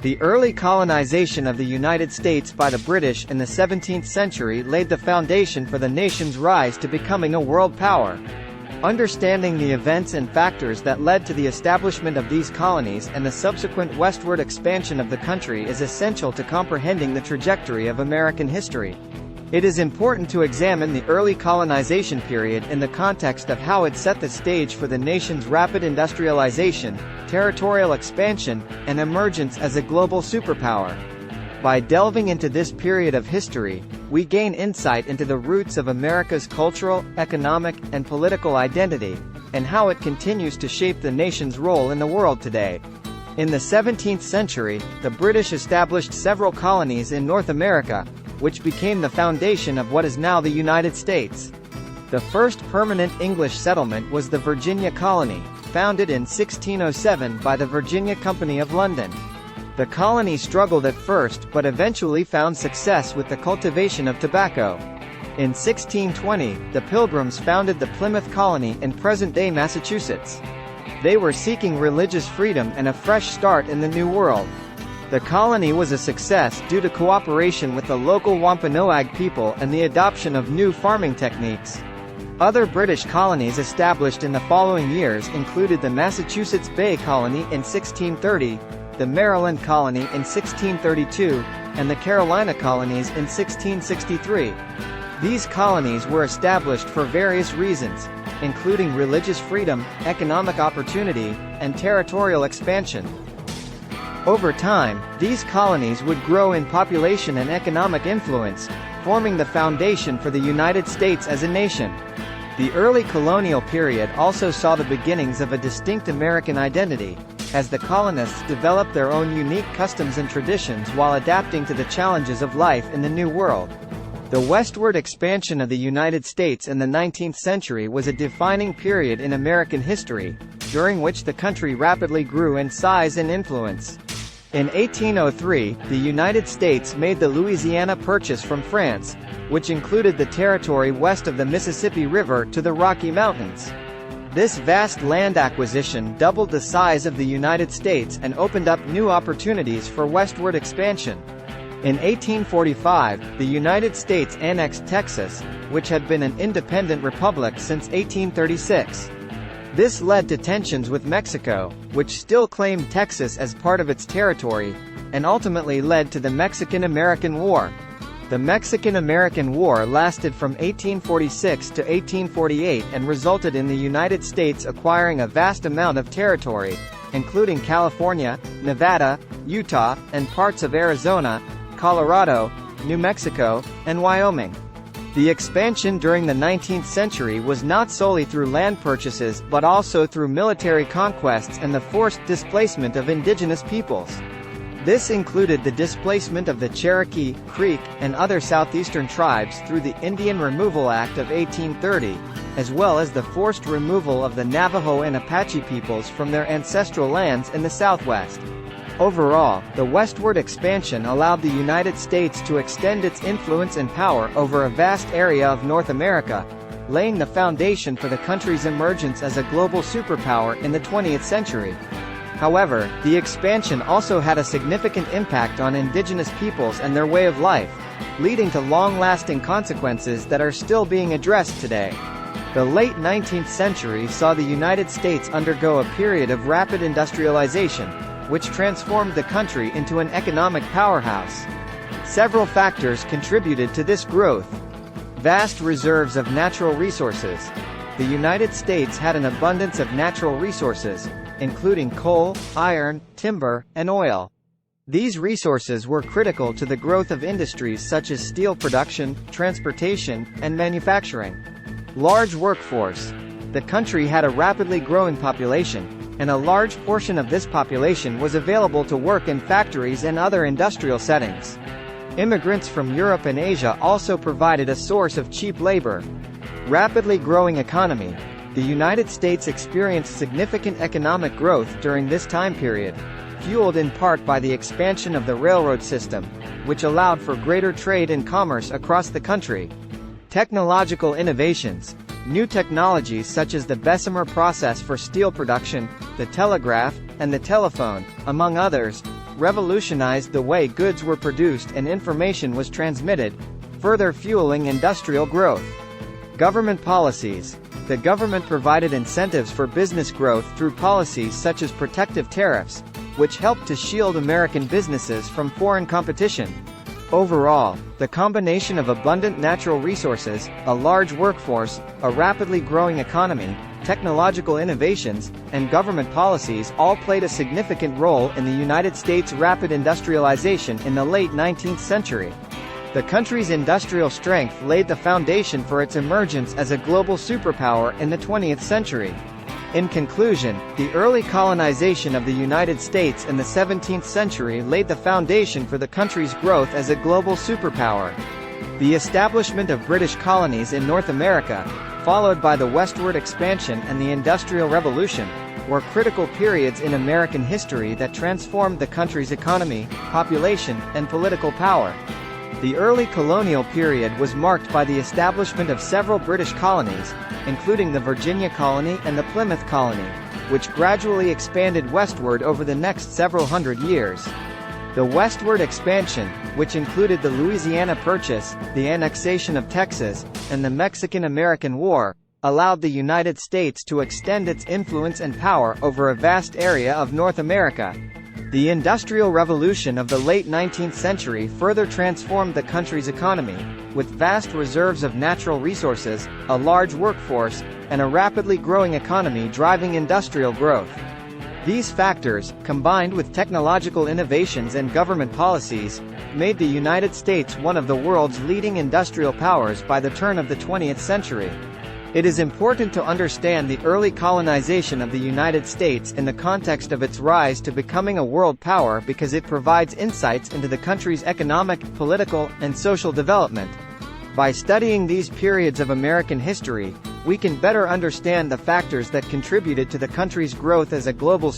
The early colonization of the United States by the British in the 17th century laid the foundation for the nation's rise to becoming a world power. Understanding the events and factors that led to the establishment of these colonies and the subsequent westward expansion of the country is essential to comprehending the trajectory of American history. It is important to examine the early colonization period in the context of how it set the stage for the nation's rapid industrialization, territorial expansion, and emergence as a global superpower. By delving into this period of history, we gain insight into the roots of America's cultural, economic, and political identity, and how it continues to shape the nation's role in the world today. In the 17th century, the British established several colonies in North America, which became the foundation of what is now the United States. The first permanent English settlement was the Virginia colony, founded in 1607 by the Virginia Company of London. The colony struggled at first but eventually found success with the cultivation of tobacco. In 1620, the Pilgrims founded the Plymouth colony in present-day Massachusetts. They were seeking religious freedom and a fresh start in the New World. The colony was a success due to cooperation with the local Wampanoag people and the adoption of new farming techniques. Other British colonies established in the following years included the Massachusetts Bay Colony in 1630, the Maryland Colony in 1632, and the Carolina Colonies in 1663. These colonies were established for various reasons, including religious freedom, economic opportunity, and territorial expansion. Over time, these colonies would grow in population and economic influence, forming the foundation for the United States as a nation. The early colonial period also saw the beginnings of a distinct American identity, as the colonists developed their own unique customs and traditions while adapting to the challenges of life in the New World. The westward expansion of the United States in the 19th century was a defining period in American history, during which the country rapidly grew in size and influence. In 1803, the United States made the Louisiana Purchase from France, which included the territory west of the Mississippi River to the Rocky Mountains. This vast land acquisition doubled the size of the United States and opened up new opportunities for westward expansion. In 1845, the United States annexed Texas, which had been an independent republic since 1836. This led to tensions with Mexico, which still claimed Texas as part of its territory, and ultimately led to the Mexican-American War. The Mexican-American War lasted from 1846 to 1848 and resulted in the United States acquiring a vast amount of territory, including California, Nevada, Utah, and parts of Arizona, Colorado, New Mexico, and Wyoming. The expansion during the 19th century was not solely through land purchases but also through military conquests and the forced displacement of indigenous peoples. This included the displacement of the Cherokee, Creek, and other southeastern tribes through the Indian Removal Act of 1830, as well as the forced removal of the Navajo and Apache peoples from their ancestral lands in the Southwest. Overall, the westward expansion allowed the United States to extend its influence and power over a vast area of North America, laying the foundation for the country's emergence as a global superpower in the 20th century. However, the expansion also had a significant impact on indigenous peoples and their way of life, leading to long-lasting consequences that are still being addressed today. The late 19th century saw the United States undergo a period of rapid industrialization, which transformed the country into an economic powerhouse. Several factors contributed to this growth. Vast reserves of natural resources. The United States had an abundance of natural resources, including coal, iron, timber, and oil. These resources were critical to the growth of industries such as steel production, transportation, and manufacturing. Large workforce. The country had a rapidly growing population, and a large portion of this population was available to work in factories and other industrial settings. Immigrants from Europe and Asia also provided a source of cheap labor. Rapidly growing economy. The United States experienced significant economic growth during this time period, fueled in part by the expansion of the railroad system, which allowed for greater trade and commerce across the country. Technological innovations. New technologies such as the Bessemer process for steel production, the telegraph, and the telephone, among others, revolutionized the way goods were produced and information was transmitted, further fueling industrial growth. Government policies. The government provided incentives for business growth through policies such as protective tariffs, which helped to shield American businesses from foreign competition. Overall, the combination of abundant natural resources, a large workforce, a rapidly growing economy, technological innovations, and government policies all played a significant role in the United States' rapid industrialization in the late 19th century. The country's industrial strength laid the foundation for its emergence as a global superpower in the 20th century. In conclusion, the early colonization of the United States in the 17th century laid the foundation for the country's growth as a global superpower. The establishment of British colonies in North America, followed by the westward expansion and the Industrial Revolution, were critical periods in American history that transformed the country's economy, population, and political power. The early colonial period was marked by the establishment of several British colonies, including the Virginia colony and the Plymouth colony, which gradually expanded westward over the next several hundred years. The westward expansion, which included the Louisiana Purchase, the annexation of Texas, and the Mexican-American War, allowed the United States to extend its influence and power over a vast area of North America. The Industrial Revolution of the late 19th century further transformed the country's economy, with vast reserves of natural resources, a large workforce, and a rapidly growing economy driving industrial growth. These factors, combined with technological innovations and government policies, made the United States one of the world's leading industrial powers by the turn of the 20th century. It is important to understand the early colonization of the United States in the context of its rise to becoming a world power because it provides insights into the country's economic, political, and social development. By studying these periods of American history, we can better understand the factors that contributed to the country's growth as a global